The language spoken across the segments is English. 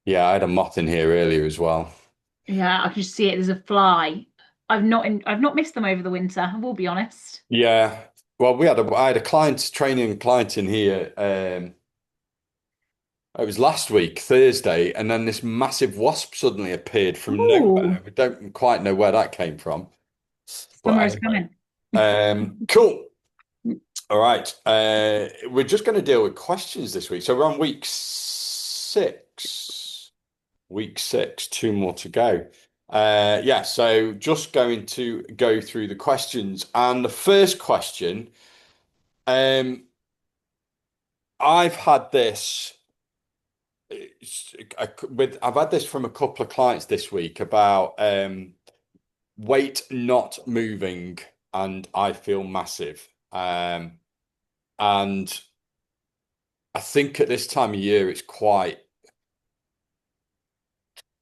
Yeah, I had a moth in here earlier as well. Yeah, I can just see it. There's a fly. I've not missed them over the winter, I will be honest. Yeah. Well, I had a client training client in here. It was last week, Thursday, and then this massive wasp suddenly appeared from Oh, nowhere. We don't quite know where that came from. But summer is anyway, coming. cool. All right. We're just going to deal with questions this week. So we're on week six. Week six, two more to go. Yeah, so just going to go through the questions. And the first question, um, I've had this I've had this from a couple of clients this week about weight not moving, and I feel massive. And I think at this time of year it's quite,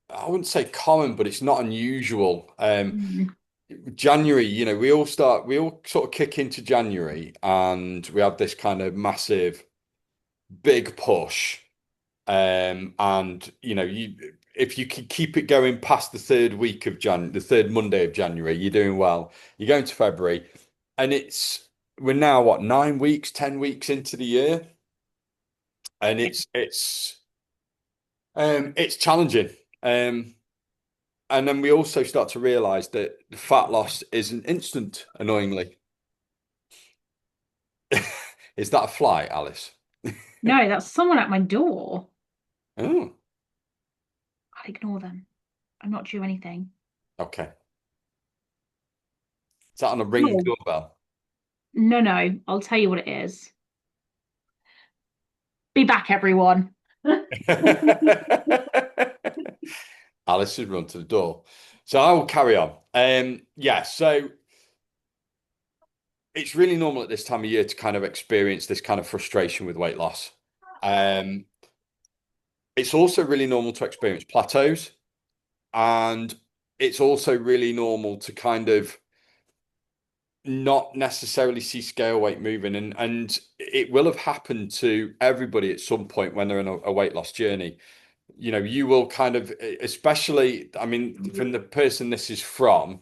I wouldn't say common, but it's not unusual. Mm. January, we all sort of kick into January and we have this kind of massive, big push. And if you can keep it going past the third week of the third Monday of January, you're doing well. You're going to February, and we're now what, 9 weeks, 10 weeks into the year, and it's challenging. Um, and then we also start to realize that the fat loss isn't instant, annoyingly. Is that a fly, Alice? No, that's someone at my door. Oh, I'll ignore them. I'm not due anything. okay. Is that on a ring Oh, doorbell? no, no. I'll tell you what it is. Be back, everyone. Alice has run to the door. So I will carry on. Yeah, so it's really normal at this time of year to kind of experience this kind of frustration with weight loss. Um, it's also really normal to experience plateaus, and it's also really normal to kind of not necessarily see scale weight moving. And it will have happened to everybody at some point when they're in a weight loss journey. You will kind of, especially, I mean, from the person this is from,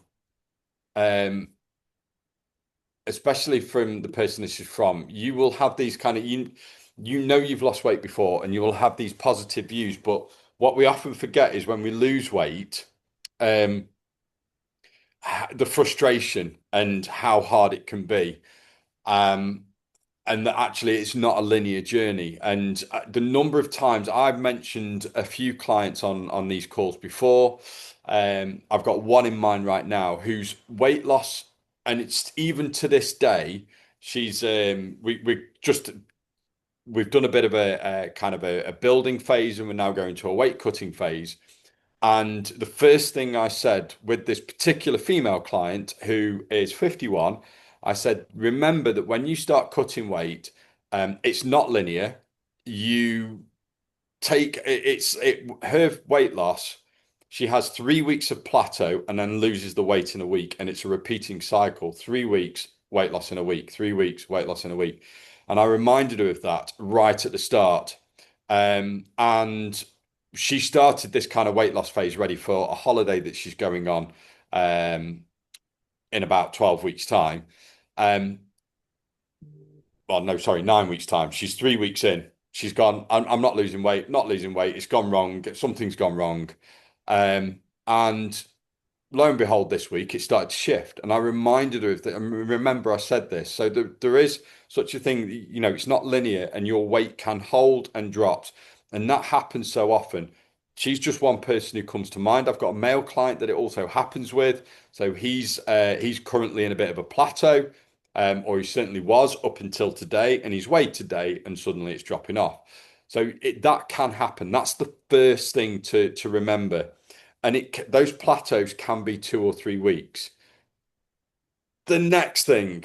um, especially from the person this is from, you will have these kind of you've lost weight before, and you will have these positive views. But what we often forget is when we lose weight, um, the frustration and how hard it can be. Um, and that actually it's not a linear journey. And the number of times I've mentioned a few clients on these calls before, I've got one in mind right now whose weight loss, and it's even to this day, she's we've done a bit of a kind of a building phase, and we're now going to a weight cutting phase. And the first thing I said with this particular female client who is 51, I said, remember that when you start cutting weight, it's not linear. You her weight loss. She has 3 weeks of plateau and then loses the weight in a week, and it's a repeating cycle. 3 weeks weight loss in a week, 3 weeks weight loss in a week, and I reminded her of that right at the start. And she started this kind of weight loss phase ready for a holiday that she's going on um, in about 12 weeks' time. Um, well, no, sorry, 9 weeks' time. She's 3 weeks in. She's gone, I'm not losing weight, not losing weight. It's gone wrong. Something's gone wrong. And lo and behold, this week it started to shift. And I reminded her of that. And remember, I said this. So there is such a thing, it's not linear, and your weight can hold and drop. And that happens so often. She's just one person who comes to mind. I've got a male client that it also happens with. So he's currently in a bit of a plateau, or he certainly was up until today, and he's weighed today, and suddenly it's dropping off. So that can happen. That's the first thing to remember, and those plateaus can be 2 or 3 weeks. The next thing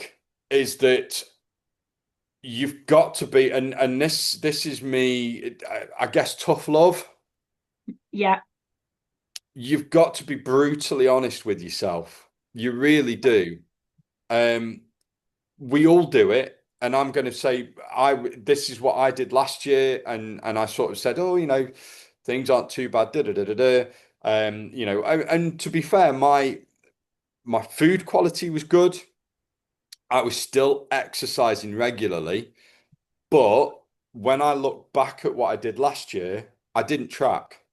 is that you've got to be, and this is me, I guess, tough love. Yeah. You've got to be brutally honest with yourself. You really do. Um, we all do it, and I'm going to say this is what I did last year, and I sort of said, oh, things aren't too bad. Da, da, da, da, da. And to be fair, my food quality was good. I was still exercising regularly, but when I look back at what I did last year, I didn't track.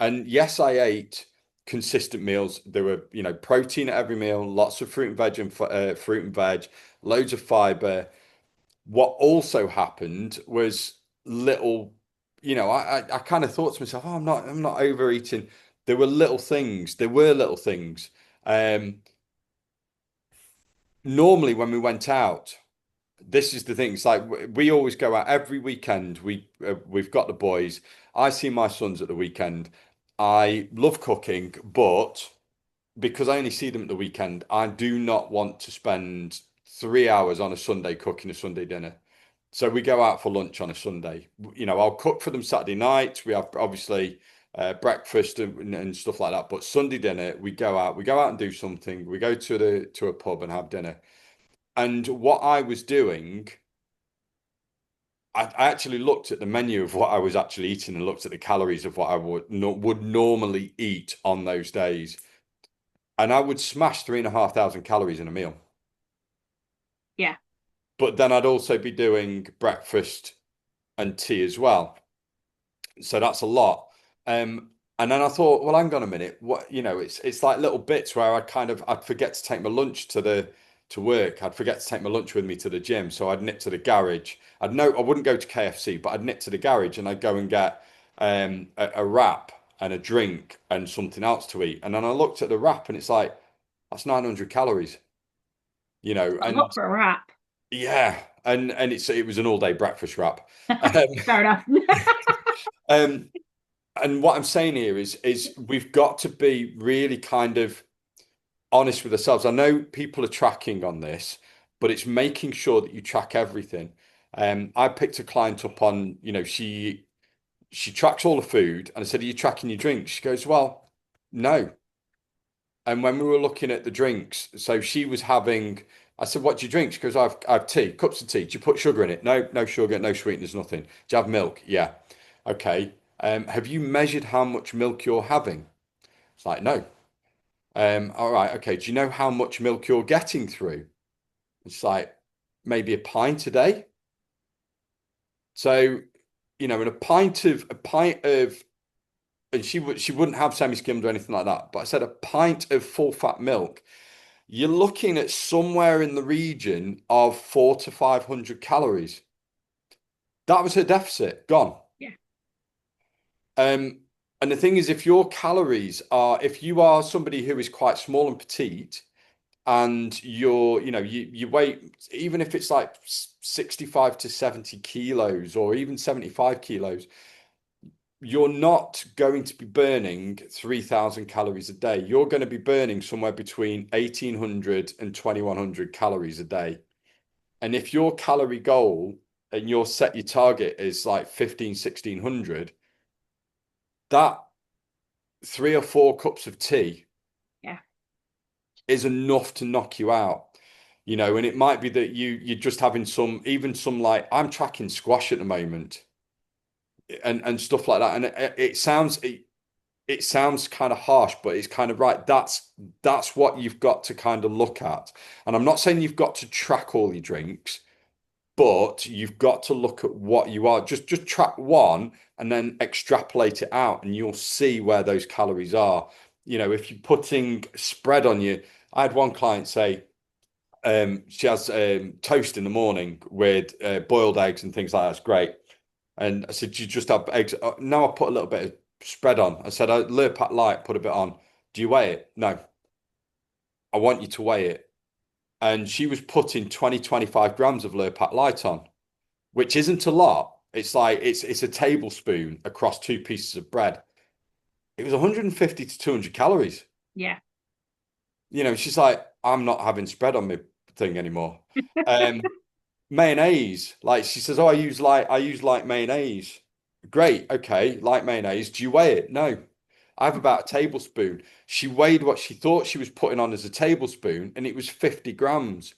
And yes, I ate consistent meals. There were, protein at every meal, lots of fruit and veg fruit and veg, loads of fiber. What also happened was little, I kind of thought to myself, oh, I'm not overeating. There were little things. Um, Normally when we went out, this is the thing. It's like we always go out every weekend. We've got the boys. I see my sons at the weekend. I love cooking, but because I only see them at the weekend, I do not want to spend 3 hours on a Sunday cooking a Sunday dinner. So we go out for lunch on a Sunday. I'll cook for them Saturday night. We have obviously breakfast and stuff like that. But Sunday dinner, we go out. We go out and do something. We go to a pub and have dinner. And what I was doing, I actually looked at the menu of what I was actually eating and looked at the calories of what I would normally eat on those days. And I would smash 3,500 calories in a meal. Yeah. But then I'd also be doing breakfast and tea as well. So that's a lot. And then I thought, well, hang on a minute. It's like little bits where I'd forget to take my lunch to work. I'd forget to take my lunch with me to the gym. So I'd nip to the garage. I wouldn't go to KFC, but I'd nip to the garage and I'd go and get a wrap and a drink and something else to eat. And then I looked at the wrap and it's like, that's 900 calories, A and lot for a wrap. yeah, and it was an all day breakfast wrap. Um, Fair enough. um, and what I'm saying here is we've got to be really kind of honest with ourselves. I know people are tracking on this, but it's making sure that you track everything. I picked a client up on, she tracks all the food, and I said, "Are you tracking your drinks?" She goes, "Well, no." And when we were looking at the drinks, so she was having, I said, "What do you drink?" She goes, "I have tea, cups of tea. Do you put sugar in it?" No, no sugar, no sweeteners, nothing. Do you have milk? Yeah. Okay. Have you measured how much milk you're having? It's like, no. All right, okay. Do you know how much milk you're getting through? It's like maybe a pint a day. So, and a pint of, and she wouldn't have semi-skimmed or anything like that. But I said a pint of full fat milk, you're looking at somewhere in the region of 400 to 500 calories. That was her deficit, gone. Yeah. Um, and the thing is, if you are somebody who is quite small and petite, and you weigh, even if it's like 65 to 70 kilos or even 75 kilos, you're not going to be burning 3,000 calories a day. You're going to be burning somewhere between 1,800 and 2,100 calories a day. And if your calorie goal and your target is like 15, 1,600, that 3 or 4 cups of tea Yeah. is enough to knock you out. And it might be that you're just having some like I'm tracking squash at the moment and stuff like that. And it sounds kind of harsh, but it's kind of right. That's what you've got to kind of look at. And I'm not saying you've got to track all your drinks, but you've got to look at what you are. Just track one and then extrapolate it out, and you'll see where those calories are. If you're putting spread on you, I had one client say she has toast in the morning with boiled eggs and things like that. It's great. And I said, "Do you just have eggs?" No, I put a little bit of spread on. I said, "I Lurpak Light, put a bit on. Do you weigh it?" No, I want you to weigh it. And she was putting 20, 25 grams of Lurpak Light on, which isn't a lot. It's like it's a tablespoon across 2 pieces of bread. It was 150 to 200 calories. Yeah. She's like, "I'm not having spread on my thing anymore." Um, Mayonnaise, like she says, "Oh, I use light mayonnaise." Great, okay, light mayonnaise. Do you weigh it? No. I have about a tablespoon. She weighed what she thought she was putting on as a tablespoon, and it was 50 grams,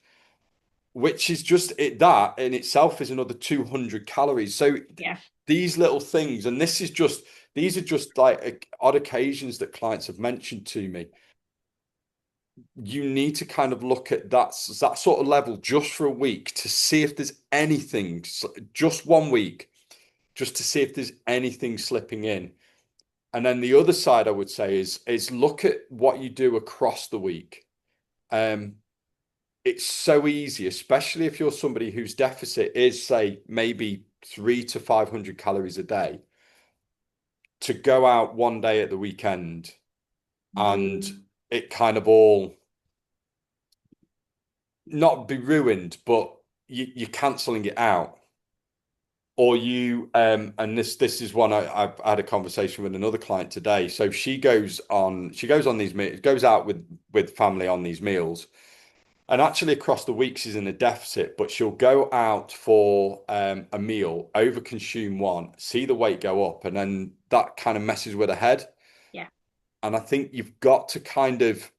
which is just it. That in itself is another 200 calories. So Yeah. these little things, and this is just these are just like odd occasions that clients have mentioned to me. You need to kind of look at that sort of level just for a week to see if there's anything, just 1 week, just to see if there's anything slipping in. And then the other side I would say is look at what you do across the week. Um, it's so easy, especially if you're somebody whose deficit is, say, maybe 300 to 500 calories a day, to go out one day at the weekend and it kind of all not be ruined, but you're cancelling it out. Or you and this is one I've had a conversation with another client today. So she goes on these goes out with family on these meals, and actually across the week she's in a deficit, but she'll go out for a meal, overconsume one, see the weight go up, and then that kind of messes with her head. Yeah. And I think you've got to kind of,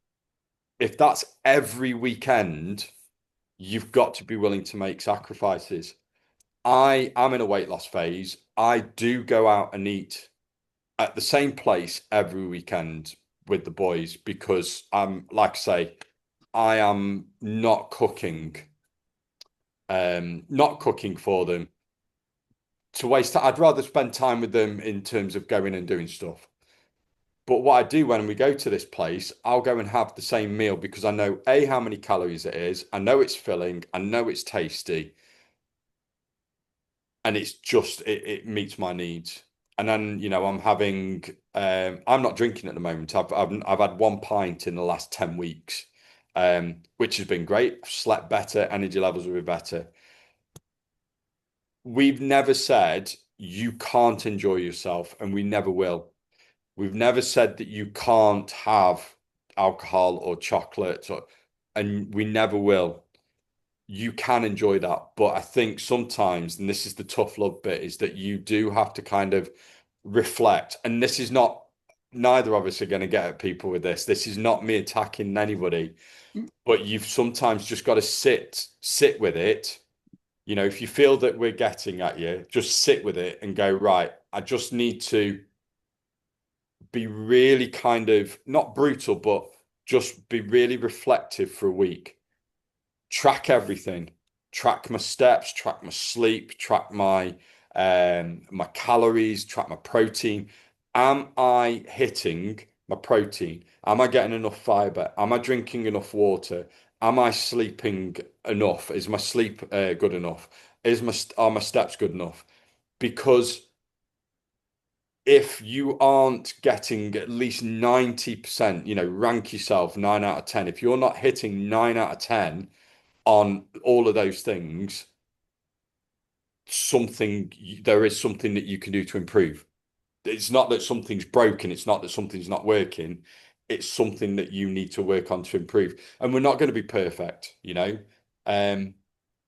if that's every weekend, you've got to be willing to make sacrifices. I am in a weight loss phase. I do go out and eat at the same place every weekend with the boys because I'm, like I say, I am not cooking for them to waste time. I'd rather spend time with them in terms of going and doing stuff. But what I do when we go to this place, I'll go and have the same meal because I know A, how many calories it is, I know it's filling, I know it's tasty, and it's just it meets my needs. And then, I'm not drinking at the moment. I've had 1 pint in the last 10 weeks, which has been great. I've slept better, energy levels will be better. We've never said you can't enjoy yourself, and we never will. We've never said that you can't have alcohol or chocolate, and we never will. You can enjoy that. But I think sometimes, and this is the tough love bit, is that you do have to kind of reflect. And this is not, neither of us are going to get at people with this. This is not me attacking anybody, but you've sometimes just got to sit with it. If you feel that we're getting at you, just sit with it and go, right, I just need to be really kind of not brutal, but just be really reflective for a week. Track everything. Track my steps, track my sleep, track my calories, track my protein. Am I hitting my protein? Am I getting enough fiber? Am I drinking enough water? Am I sleeping enough? Is my sleep good enough? Are my steps good enough? Because if you aren't getting at least 90%, rank yourself 9 out of 10. If you're not hitting 9 out of 10 on all of those things, there is something that you can do to improve. It's not that something's broken, it's not that something's not working. It's something that you need to work on to improve. And we're not going to be perfect. Um,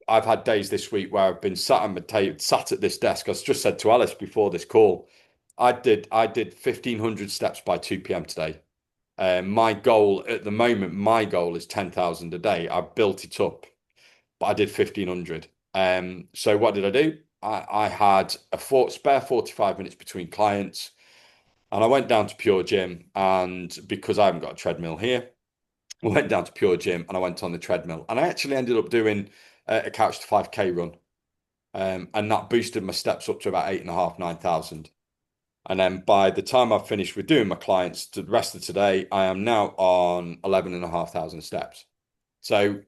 I've had days this week where I've been sat at this desk. I just said to Alice before this call, I did 1,500 steps by 2 p.m. today. My goal at the moment, my goal is 10,000 a day. I've built it up, but I did 1,500. So what did I do? I had spare 45 minutes between clients, and I went down to Pure Gym. And because I haven't got a treadmill here, I went down to Pure Gym and I went on the treadmill. And I actually ended up doing a couch to 5K run. And that boosted my steps up to about 8.5, 9,000. And then by the time I've finished with doing my clients to the rest of today, I am now on 11,500 steps. So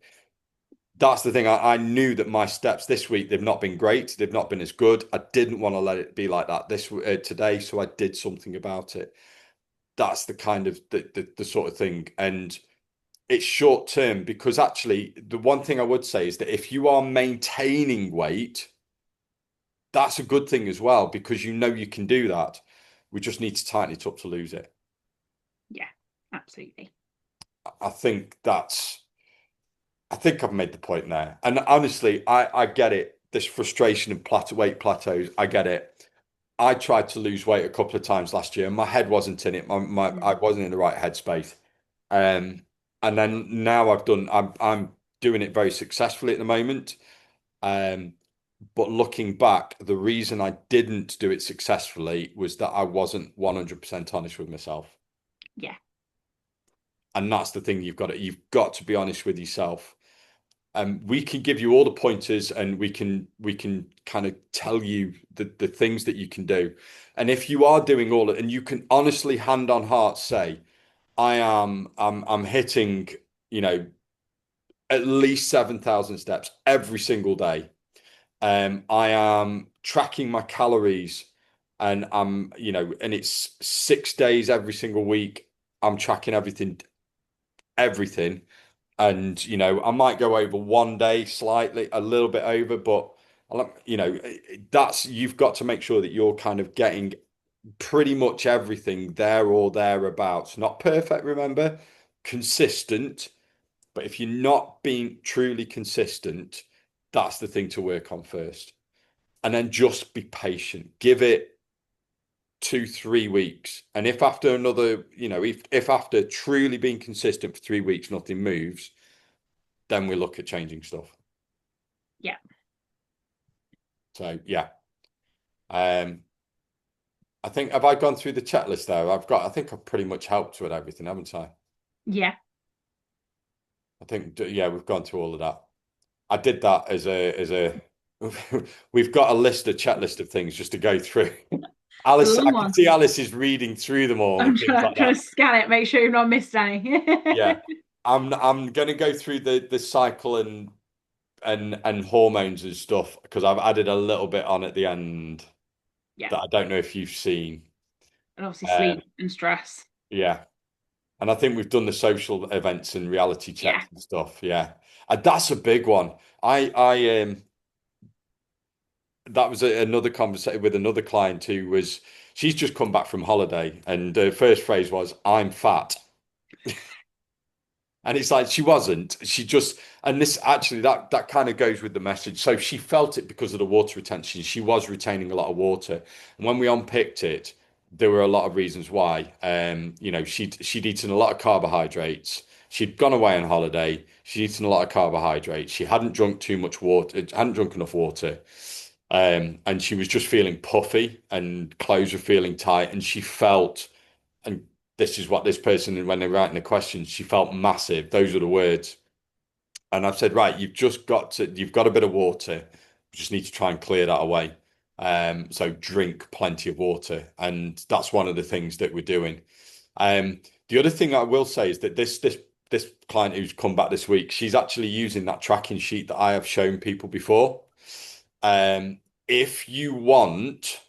that's the thing. I knew that my steps this week, they've not been great. They've not been as good. I didn't want to let it be like that today, so I did something about it. That's the kind of the sort of thing. And it's short term because actually the one thing I would say is that if you are maintaining weight, that's a good thing as well because you can do that. We just need to tighten it up to lose it. Yeah, absolutely. I think I've made the point there. And honestly, I get it. This frustration of weight plateaus, I get it. I tried to lose weight a couple of times last year, and my head wasn't in it. I Mm. wasn't in the right headspace. Um, and then now I'm doing it very successfully at the moment. Um, But looking back, the reason I didn't do it successfully was that I wasn't 100% honest with myself. Yeah. And that's the thing you've got to be honest with yourself. We can give you all the pointers and we can kind of tell you the things that you can do. And if you are doing all it and you can honestly hand on heart say, I'm hitting, you know, at least 7,000 steps every single day. I am tracking my calories and and it's 6 days every single week. I'm tracking everything. And, I might go over one day slightly, a little bit over, but you've got to make sure that you're kind of getting pretty much everything there or thereabouts. Not perfect, remember, consistent. But if you're not being truly consistent, that's the thing to work on first. And then just be patient. Give it 2, 3 weeks. And if after another, if after truly being consistent for 3 weeks, nothing moves, then we look at changing stuff. Yeah. So yeah. Um, I think have I gone through the checklist there? I think I've pretty much helped with everything, haven't I? Yeah. I think yeah, we've gone through all of that. I did that as a we've got a checklist of things just to go through. It's a Alice, I long can one. see Alice is reading through them all I'm and things trying, like trying that. to scan it, make sure you've not missed any. Yeah. I'm gonna go through the cycle and hormones and stuff because I've added a little bit on at the end Yeah. that I don't know if you've seen. And obviously Um, sleep and stress. yeah. And I think we've done the social events and reality Yeah. checks and stuff. Yeah. And that's a big one. That was another conversation with another client who was, she's just come back from holiday and the first phrase was, I'm fat. And it's like she wasn't. She just, and this actually that kind of goes with the message. So she felt it because of the water retention. She was retaining a lot of water. And when we unpicked it, there were a lot of reasons why. She'd eaten a lot of carbohydrates. She'd gone away on holiday. She'd eaten a lot of carbohydrates. She hadn't drunk too much water, hadn't drunk enough water. And she was just feeling puffy and clothes were feeling tight. And she felt, and this is what this person, when they're writing the questions, she felt massive. Those are the words. And I've said, right, you've got a bit of water. You just need to try and clear that away. So drink plenty of water. And that's one of the things that we're doing. The other thing I will say is that this client who's come back this week, she's actually using that tracking sheet that I have shown people before. If you want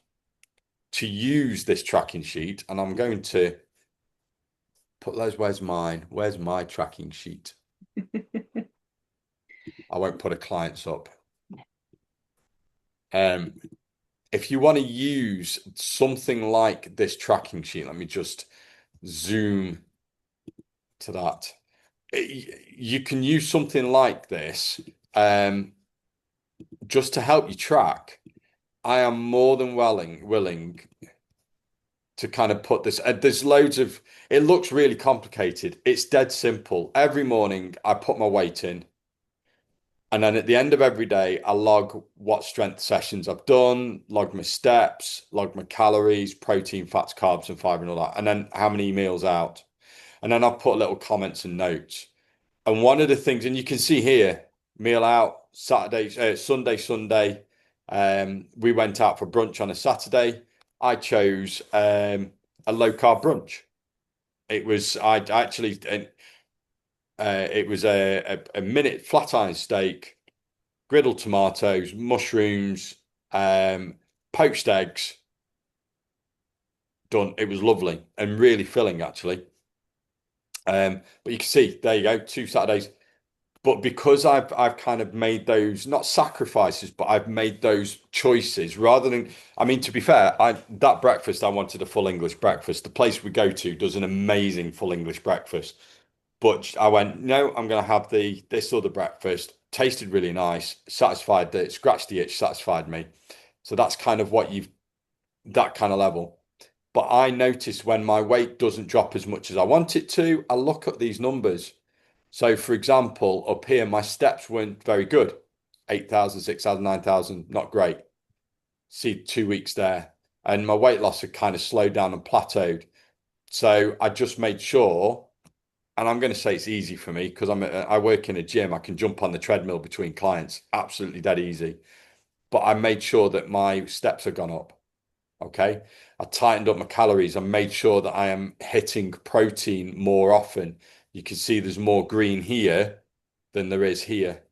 to use this tracking sheet, and I'm going to put those, where's my tracking sheet? I won't put a client's up. Um, if you want to use something like this tracking sheet, let me just zoom to that. You can use something like this just to help you track. I am more than willing to kind of put this. There's loads of. It looks really complicated. It's dead simple. Every morning I put my weight in. And then at the end of every day, I log what strength sessions I've done, log my steps, log my calories, protein, fats, carbs, and fiber, and all that. And then how many meals out. And then I've put little comments and notes. And one of the things, and you can see here, meal out, Sunday. We went out for brunch on a Saturday. I chose a low carb brunch. It was a minute flat iron steak, griddled tomatoes, mushrooms, um, poached eggs. Done. It was lovely and really filling, actually. But you can see there you go, 2 Saturdays. But because I've kind of made those not sacrifices, but I've made those choices rather than. I mean, to be fair, I that breakfast I wanted a full English breakfast. The place we go to does an amazing full English breakfast. But I went, no, I'm going to have this other breakfast. Tasted really nice, satisfied that it scratched the itch, satisfied me. So that's kind of that kind of level. But I noticed when my weight doesn't drop as much as I want it to, I look at these numbers. So, for example, up here, my steps weren't very good. 8,000, 6,000, 9,000, not great. See 2 weeks there. And my weight loss had kind of slowed down and plateaued. So I just made sure, and I'm going to say it's easy for me because I work in a gym. I can jump on the treadmill between clients, absolutely dead easy. But I made sure that my steps have gone up. Okay. I tightened up my calories. I made sure that I am hitting protein more often. You can see there's more green here than there is here.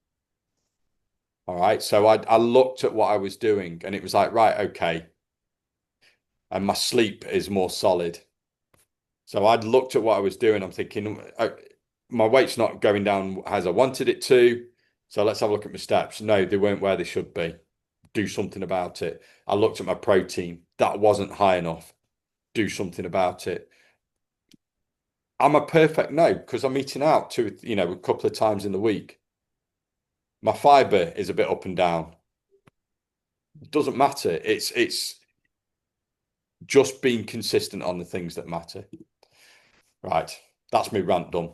All right. So I looked at what I was doing and it was like, right, okay. And my sleep is more solid. So I'd looked at what I was doing. I'm thinking, my weight's not going down as I wanted it to. So let's have a look at my steps. No, they weren't where they should be. Do something about it. I looked at my protein. That wasn't high enough. Do something about it. I'm a perfect no because I'm eating out a couple of times in the week. My fibre is a bit up and down. It doesn't matter. It's just being consistent on the things that matter. Right. That's me rant done.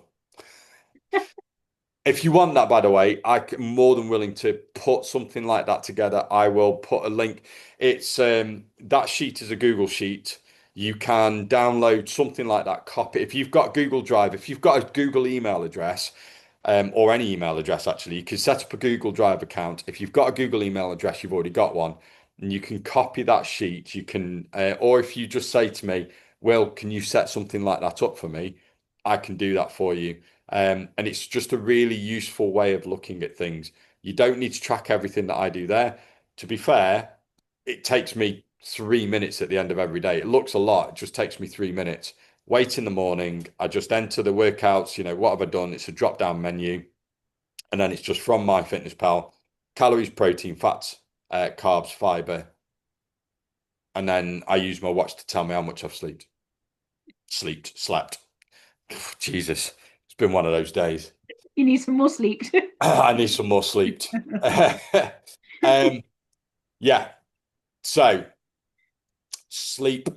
If you want that, by the way, I'm more than willing to put something like that together. I will put a link. It's that sheet is a Google sheet. You can download something like that, copy. If you've got Google Drive, if you've got a Google email address, or any email address, actually, you can set up a Google Drive account. If you've got a Google email address, you've already got one, and you can copy that sheet. You can, or if you just say to me, Will, can you set something like that up for me? I can do that for you. And it's just a really useful way of looking at things. You don't need to track everything that I do there. To be fair, it takes me 3 minutes at the end of every day. It looks a lot, it just takes me 3 minutes. Wait in the morning, I just enter the workouts, what have I done? It's a drop-down menu, and then it's just from MyFitnessPal, calories, protein, fats, carbs, fiber, and then I use my watch to tell me how much I've slept. Jesus, it's been one of those days. You need some more sleep. I need some more sleep. Um, yeah. So sleep.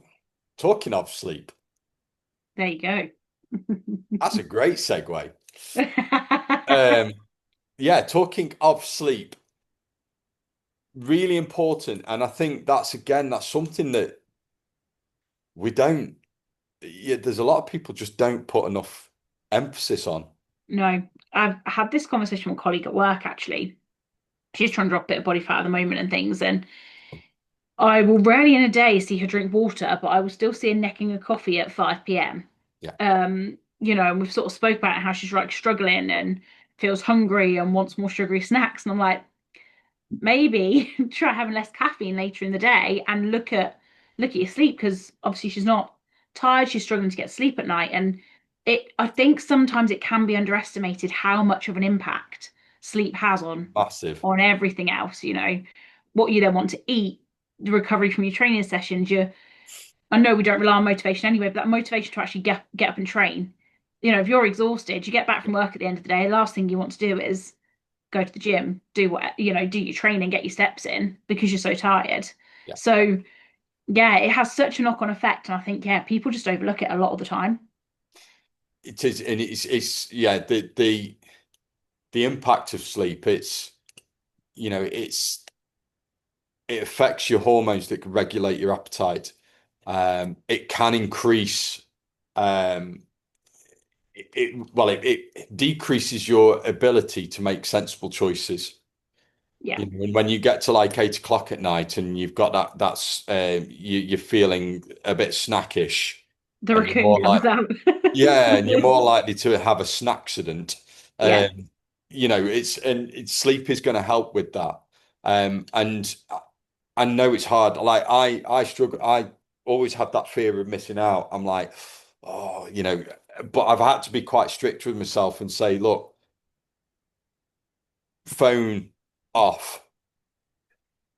Talking of sleep, There you go. that's a great segue. Um, yeah, talking of sleep, really important, and I think that's something that we don't. Yeah, there's a lot of people just don't put enough emphasis on. No, I've had this conversation with a colleague at work actually. She's trying to drop a bit of body fat at the moment and things, and I will rarely in a day see her drink water, but I will still see her necking a coffee at 5 p.m. Yeah, And we've sort of spoke about how she's like struggling and feels hungry and wants more sugary snacks. And I'm like, maybe try having less caffeine later in the day and look at your sleep because obviously she's not tired, she's struggling to get sleep at night. And I think sometimes it can be underestimated how much of an impact sleep has massive. on everything else, what you then want to eat, the recovery from your training sessions, I know we don't rely on motivation anyway, but that motivation to actually get up and train. If you're exhausted, you get back from work at the end of the day, the last thing you want to do is go to the gym, do your training, get your steps in because you're so tired. Yeah, So yeah, it has such a knock-on effect. And I think, yeah, people just overlook it a lot of the time. it is, and it's yeah the impact of sleep. It's it affects your hormones that can regulate your appetite. It can increase. Um, it decreases your ability to make sensible choices. Yeah. And when you get to like 8 o'clock at night and you've got you're feeling a bit snackish, The and you're raccoon more comes like out. yeah, and you're more likely to have a snack accident. Yeah. Sleep is going to help with that. And I know it's hard. Like I struggle. I always have that fear of missing out. I'm like, oh, but I've had to be quite strict with myself and say, look, phone off,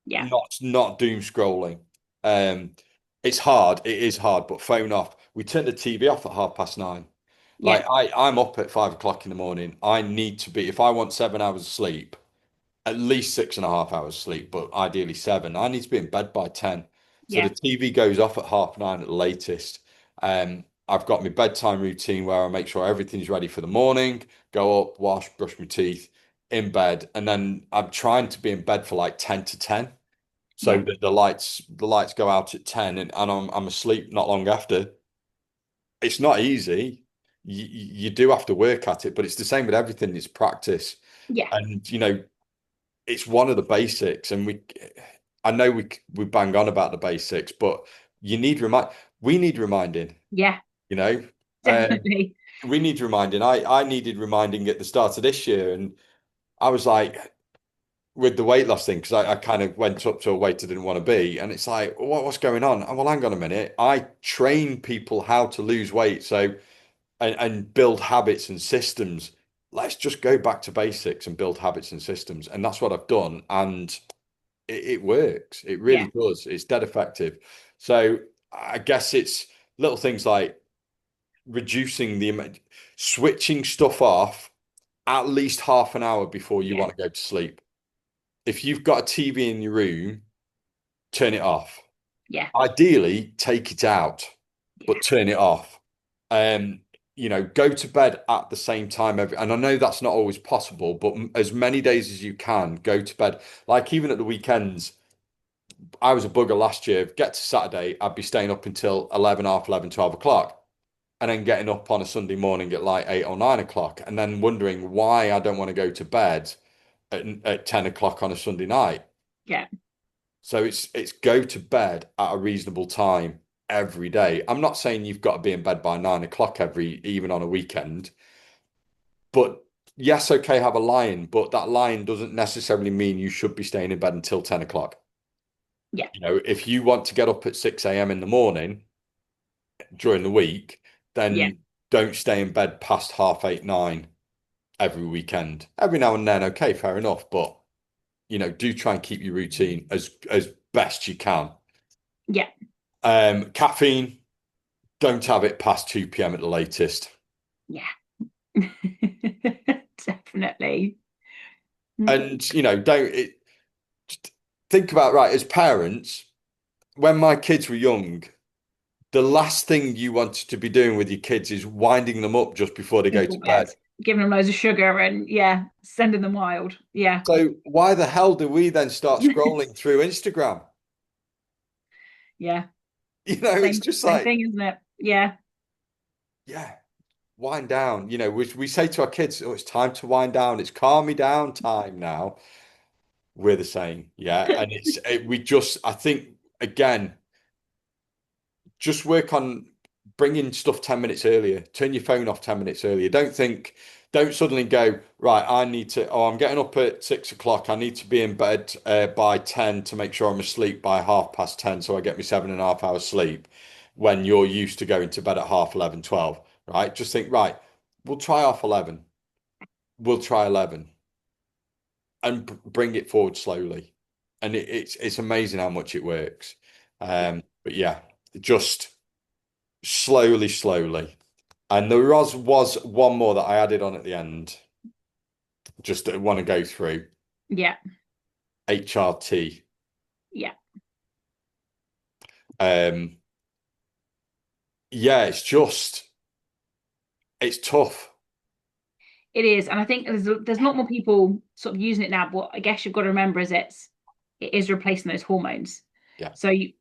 Yeah. not doom scrolling. Um, it's hard. It is hard, but phone off. We turn the TV off at 9:30. Yeah. Like I'm up at 5 o'clock in the morning. I need to be, if I want 7 hours of sleep, at least 6.5 hours sleep, but ideally seven. I need to be in bed by 10. So the Yeah. TV goes off at 9:30 at the latest. I've got my bedtime routine where I make sure everything's ready for the morning, go up, wash, brush my teeth. in bed, and then I'm trying to be in bed for like 10 to 10. So Yeah. that the lights go out at 10, and I'm asleep not long after. It's not easy. You do have to work at it, but it's the same with everything. It's practice. Yeah. And it's one of the basics. And I know we bang on about the basics, but you need we need reminding, Yeah. you know. Um, Definitely. we need reminding. I needed reminding at the start of this year, and I was like, with the weight loss thing, because I kind of went up to a weight I didn't want to be, and it's like, what's going on? Oh, well, hang on a minute. I train people how to lose weight, so and build habits and systems. Let's just go back to basics and build habits and systems, and that's what I've done, and it works. It really Yeah. does. It's dead effective. So I guess it's little things like reducing the amount, switching stuff off at least half an hour before you Yeah. want to go to sleep. If you've got a TV in your room, turn it off. Yeah. Ideally, take it out, but Yeah. turn it off. Um, go to bed at the same time and I know that's not always possible, but as many days as you can, go to bed. Like even at the weekends, I was a bugger last year. Get to Saturday, I'd be staying up until 11, half 11, 12 o'clock, and then getting up on a Sunday morning at like 8 or 9 o'clock, and then wondering why I don't want to go to bed at 10 o'clock on a Sunday night. Yeah. So it's go to bed at a reasonable time every day. I'm not saying you've got to be in bed by 9 o'clock even on a weekend, but yes, okay, have a lie-in, but that lie-in doesn't necessarily mean you should be staying in bed until 10 o'clock. Yeah. If you want to get up at 6 a.m. in the morning during the week, Yeah. then don't stay in bed past half eight, nine every weekend. Every now and then, okay, fair enough, but do try and keep your routine as best you can. Yeah. Caffeine, don't have it past 2 p.m. at the latest. Yeah. Definitely. And, don't think about right as parents, when my kids were young, the last thing you wanted to be doing with your kids is winding them up just before they go Before to bed, bed. giving them loads of sugar and yeah, sending them wild. Yeah. So why the hell do we then start scrolling through Instagram? Yeah. It's just Same like, thing, isn't it? Yeah. yeah, wind down. We say to our kids, oh, it's time to wind down. It's calm me down time now. We're the same. Yeah. And I think, again, just work on bringing stuff 10 minutes earlier. Turn your phone off 10 minutes earlier. Don't suddenly go, right, I'm getting up at 6 o'clock. I need to be in bed by 10 to make sure I'm asleep by 10:30 so I get me 7.5 hours sleep when you're used to going to bed at half 11, 12, right? Just think, right, we'll try half 11. We'll try 11 and bring it forward slowly. And it's amazing how much it works. Yeah. But yeah, just slowly, slowly. And there was one more that I added on at the end, just that I want to go through. Yeah. HRT. Yeah. Um, yeah, it's tough. It is. And I think there's a lot more people sort of using it now. But what I guess you've got to remember is it is replacing those hormones. Yeah, So it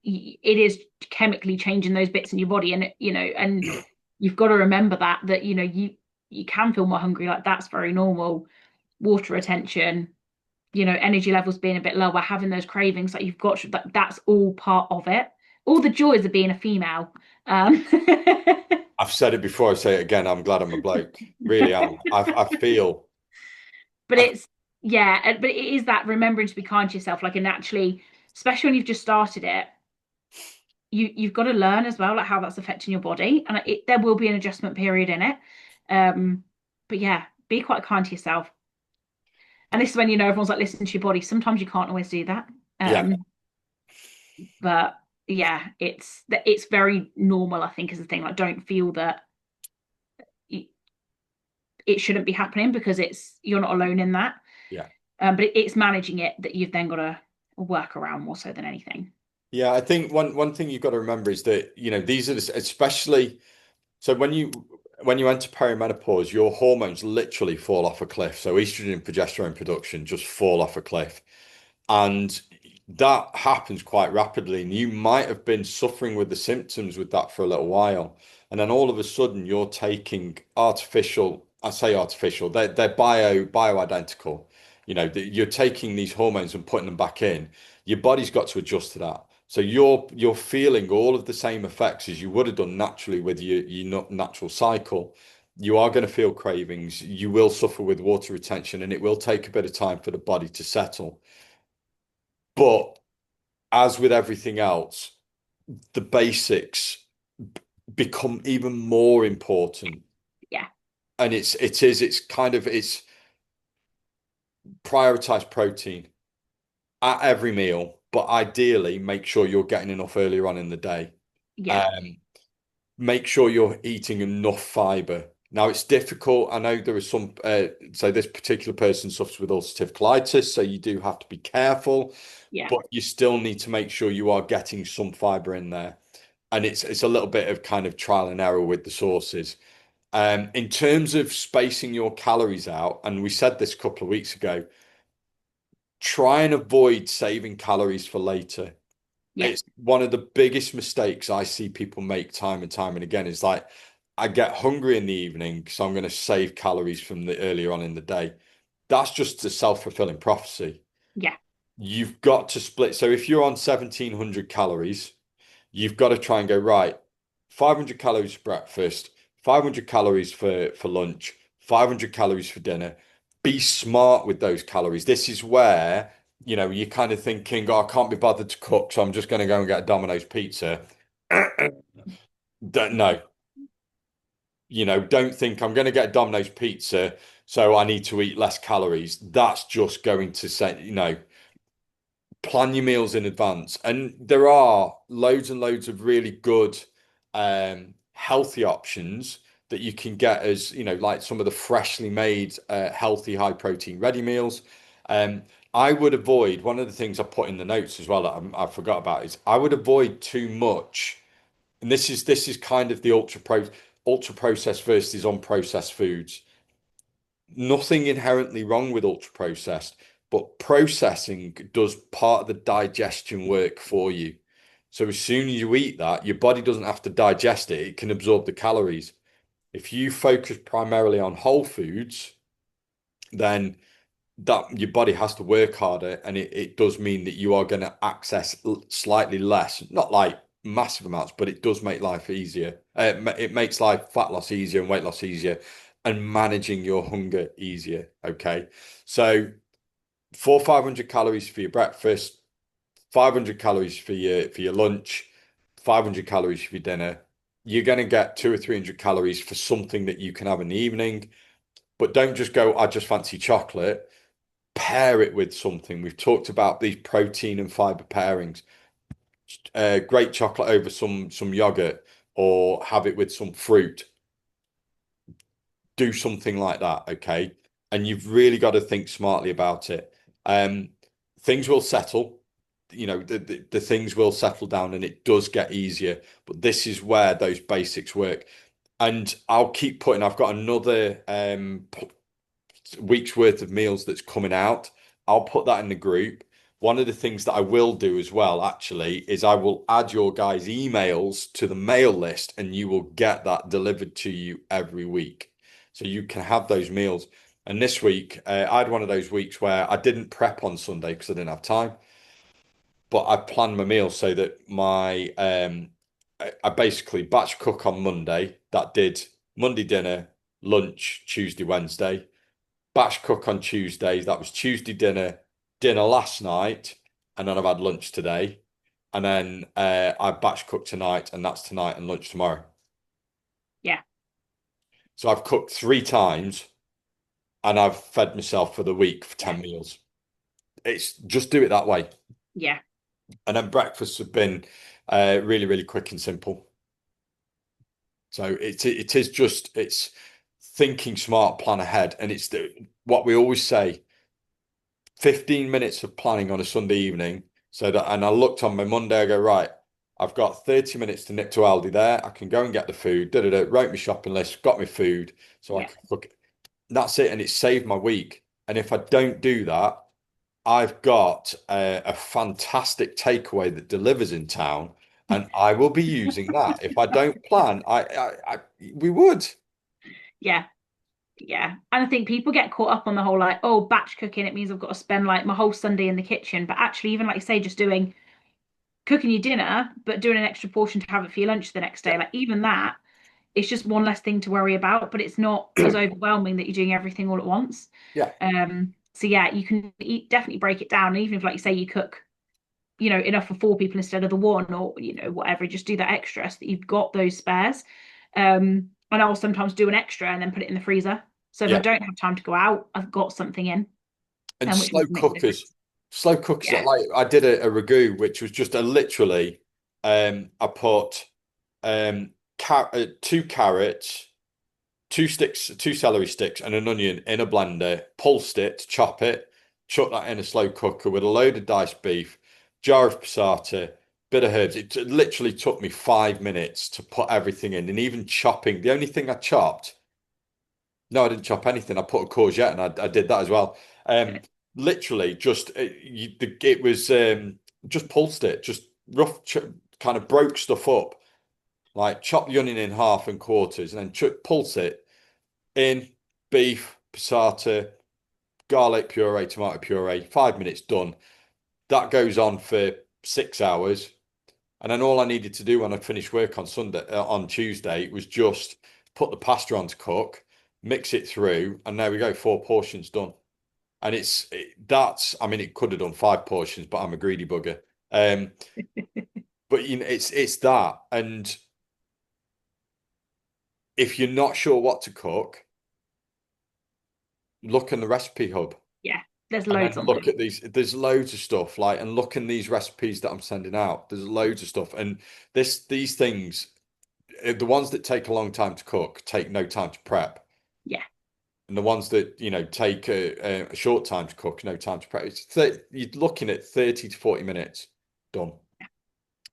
is chemically changing those bits in your body. And and you've got to remember that you can feel more hungry. Like that's very normal. Water retention, energy levels being a bit lower, having those cravings, like you've got that's all part of it. All the joys of being a female. I've said it before. I say it again. I'm glad I'm a bloke. Really am. I feel. But I, it's yeah, but it is that remembering to be kind to yourself, like and actually, especially when you've just started it, you've got to learn as well, like how that's affecting your body, and there will be an adjustment period in it. But yeah, be quite kind to yourself. And this is when everyone's like, listen to your body. Sometimes you can't always do that. yeah, But yeah, it's very normal, I think, is the thing. Like, don't feel that it shouldn't be happening because you're not alone in that. yeah, But it's managing it that you've then got to work around more so than anything. yeah. I think one thing you've got to remember is that these are especially so when you when you enter perimenopause, your hormones literally fall off a cliff. So estrogen and progesterone production just fall off a cliff. And that happens quite rapidly. And you might have been suffering with the symptoms with that for a little while. And then all of a sudden you're taking artificial, I say artificial, they're bioidentical. You're taking these hormones and putting them back in. Your body's got to adjust to that. So you're feeling all of the same effects as you would have done naturally with your natural cycle. You are going to feel cravings. You will suffer with water retention, and it will take a bit of time for the body to settle. But as with everything else, the basics become even more important. Yeah, And it's prioritize protein at every meal, but ideally make sure you're getting enough earlier on in the day. yeah, Um, Make sure you're eating enough fiber. Now it's difficult. I know there is some, so this particular person suffers with ulcerative colitis, so you do have to be careful, yeah, but you still need to make sure you are getting some fiber in there. And it's a little bit of kind of trial and error with the sources. In terms of spacing your calories out, and we said this a couple of weeks ago, try and avoid saving calories for later. yeah, It's one of the biggest mistakes I see people make time and time and again is like, I get hungry in the evening, so I'm going to save calories from the earlier on in the day. That's just a self-fulfilling prophecy. yeah, You've got to split. So if you're on 1700 calories, you've got to try and go right. 500 calories for breakfast, 500 calories for lunch, 500 calories for dinner. Be smart with those calories. This is where, you're kind of thinking, oh, I can't be bothered to cook, so I'm just going to go and get a Domino's pizza. No, don't think I'm going to get a Domino's pizza, so I need to eat less calories. That's just going to say, plan your meals in advance. And there are loads and loads of really good, healthy options that you can get as, like some of the freshly made, healthy, high protein ready meals. Um, I would avoid one of the things I put in the notes as well that I forgot about is I would avoid too much. And this is kind of the ultra processed versus unprocessed foods. Nothing inherently wrong with ultra processed, but processing does part of the digestion work for you. So as soon as you eat that, your body doesn't have to digest it, it can absorb the calories. If you focus primarily on whole foods, then that your body has to work harder, and it does mean that you are going to access slightly less, not like massive amounts, but it does make life easier. It makes life fat loss easier and weight loss easier, and managing your hunger easier. Okay, so 500 calories for your breakfast, 500 calories for your lunch, 500 calories for your dinner. You're going to get 200 or 300 calories for something that you can have in the evening, but don't just go, I just fancy chocolate. Pair it with something. We've talked about these protein and fiber pairings. Great chocolate over some yogurt, or have it with some fruit. Do something like that, okay? And you've really got to think smartly about it. Um, Things will settle. The things will settle down, and it does get easier. But this is where those basics work. And I'll keep putting. I've got another week's worth of meals that's coming out. I'll put that in the group. One of the things that I will do as well, actually, is I will add your guys' emails to the mail list, and you will get that delivered to you every week. So you can have those meals. And this week, I had one of those weeks where I didn't prep on Sunday because I didn't have time, but I planned my meals so that I basically batch cook on Monday. That did Monday dinner, lunch, Tuesday, Wednesday, batch cook on Tuesdays. That was Tuesday dinner last night, and then I've had lunch today. And then I batch cook tonight, and that's tonight and lunch tomorrow. yeah, So I've cooked 3 times, and I've fed myself for the week for yeah, 10 meals. It's just do it that way. yeah, And then breakfasts have been really, really quick and simple. So it's thinking smart, plan ahead. And what we always say, 15 minutes of planning on a Sunday evening. And I looked on my Monday, I go, right, I've got 30 minutes to nip to Aldi there. I can go and get the food, wrote my shopping list, got my food, so I Yeah. can cook it. That's it, and it saved my week. And if I don't do that, I've got a fantastic takeaway that delivers in town, and I will be using that. If I don't plan, we would. Yeah. Yeah. And I think people get caught up on the whole like, oh, batch cooking, it means I've got to spend like my whole Sunday in the kitchen. But actually, even like you say, just doing cooking your dinner, but doing an extra portion to have it for your lunch the next day, Yeah, like even that, it's just one less thing to worry about, but it's not as overwhelming that you're doing everything all at once. yeah, So yeah, you can definitely break it down. And even if, like you say, you cook, enough for four people instead of the one, or whatever, just do that extra so that you've got those spares. And I'll sometimes do an extra and then put it in the freezer. So if I yeah. don't have time to go out, I've got something in, And which makes a difference. slow cookers. Yeah. Like I did a ragu, which was just a literally, I put two carrots, two celery sticks, and an onion in a blender, pulsed it, chop it, chuck that in a slow cooker with a load of diced beef, jar of passata, bit of herbs. It literally took me 5 minutes to put everything in, and even chopping. The only thing I chopped, no, I didn't chop anything. I put a courgette, and I did that as well. Um, literally, just it was just pulsed it, just rough, kind of broke stuff up, like chop the onion in half and quarters, and then pulse it in beef, passata, garlic puree, tomato puree, 5 minutes done. That goes on for 6 hours. And then all I needed to do when I finished work on on Tuesday, was just put the pasta on to cook, mix it through, and there we go, 4 portions done. And I mean, it could have done 5 portions, but I'm a greedy bugger. Um, but it's that. And if you're not sure what to cook, look in the recipe hub. Yeah. There's And loads then on there. look at these. There's loads of stuff like, and look in these recipes that I'm sending out. There's loads of stuff, and these things, the ones that take a long time to cook, take no time to prep, Yeah. and the ones that take a short time to cook, no time to prep. You're looking at 30 to 40 minutes done.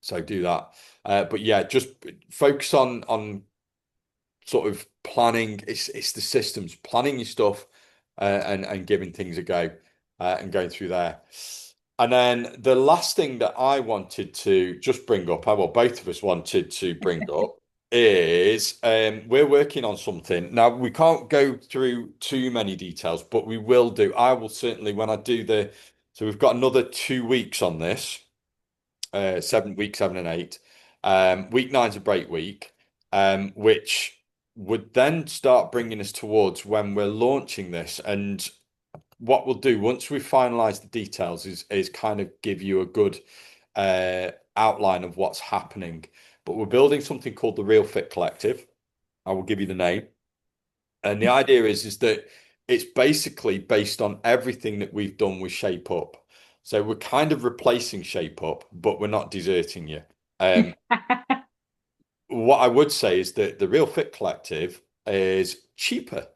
So do that. But yeah, just focus on sort of planning. It's the systems, planning your stuff, and giving things a go, and going through there. And then the last thing that I wanted to just bring up, well, both of us wanted to bring up, is we're working on something. Now, we can't go through too many details, but we will do. I will certainly, when I do so we've got another 2 weeks on this, 7 week, 7 and 8. Week nine's a break week, which would then start bringing us towards when we're launching this. And what we'll do once we finalize the details is kind of give you a good outline of what's happening. But we're building something called the Real Fit Collective. I will give you the name. And the idea is that it's basically based on everything that we've done with Shape Up. So we're kind of replacing Shape Up, but we're not deserting you. Um, what I would say is that the Real Fit Collective is cheaper.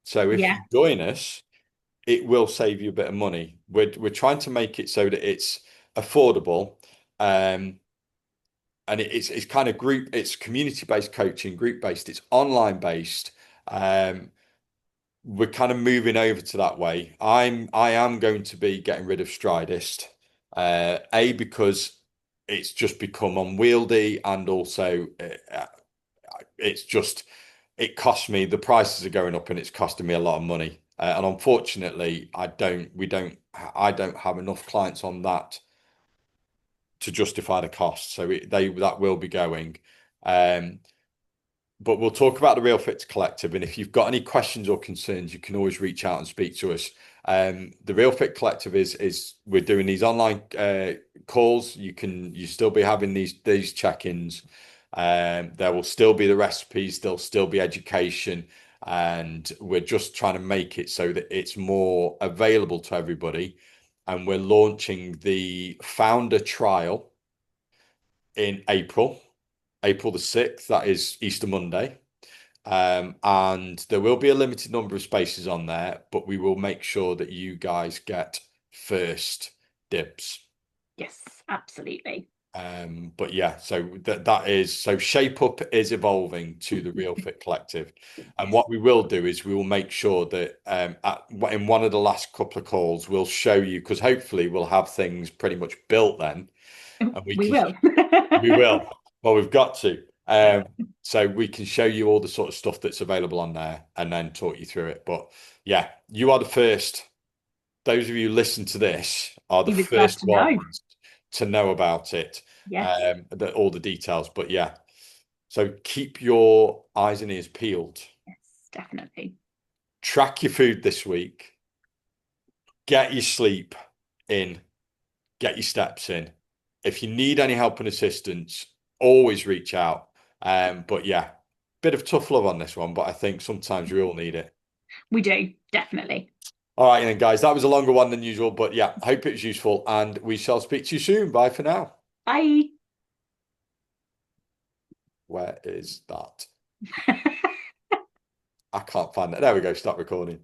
So if Yeah. you join us, it will save you a bit of money. We're trying to make it so that it's affordable, um, and it's kind of it's community-based coaching, group-based, it's online-based. We're kind of moving over to that way. I am going to be getting rid of Stridist, because it's just become unwieldy, and also it's just it costs me, the prices are going up, and it's costing me a lot of money. And unfortunately, I don't have enough clients on that to justify the cost. So that will be going. Um, but we'll talk about the Real Fits Collective. And if you've got any questions or concerns, you can always reach out and speak to us. The Real Fit Collective is we're doing these online calls. You still be having these check-ins. There will still be the recipes. There'll still be education, and we're just trying to make it so that it's more available to everybody. And we're launching the founder trial in April the 6th. That is Easter Monday. And there will be a limited number of spaces on there, but we will make sure that you guys get first dibs. Yes, absolutely. But yeah, so that is so Shape Up is evolving to the Real Fit Collective, and Yes. what we will do is we will make sure that in one of the last couple of calls we'll show you, because hopefully we'll have things pretty much built then, and We will. we will. Well, we've got to. So we can show you all the sort of stuff that's available on there and then talk you through it. But yeah, you are the first. Those of you who listen to this are the You was first first to know. ones to know about it, Yes. all the details. But yeah, so keep your eyes and ears peeled. Yes, definitely. Track your food this week. Get your sleep in. Get your steps in. If you need any help and assistance, always reach out. But yeah, bit of tough love on this one, but I think sometimes we all need it. We do, definitely. All right, then, guys, that was a longer one than usual, but yeah, hope it was useful, and we shall speak to you soon. Bye for now. Bye. Where is that? I can't find it. There we go. Stop recording.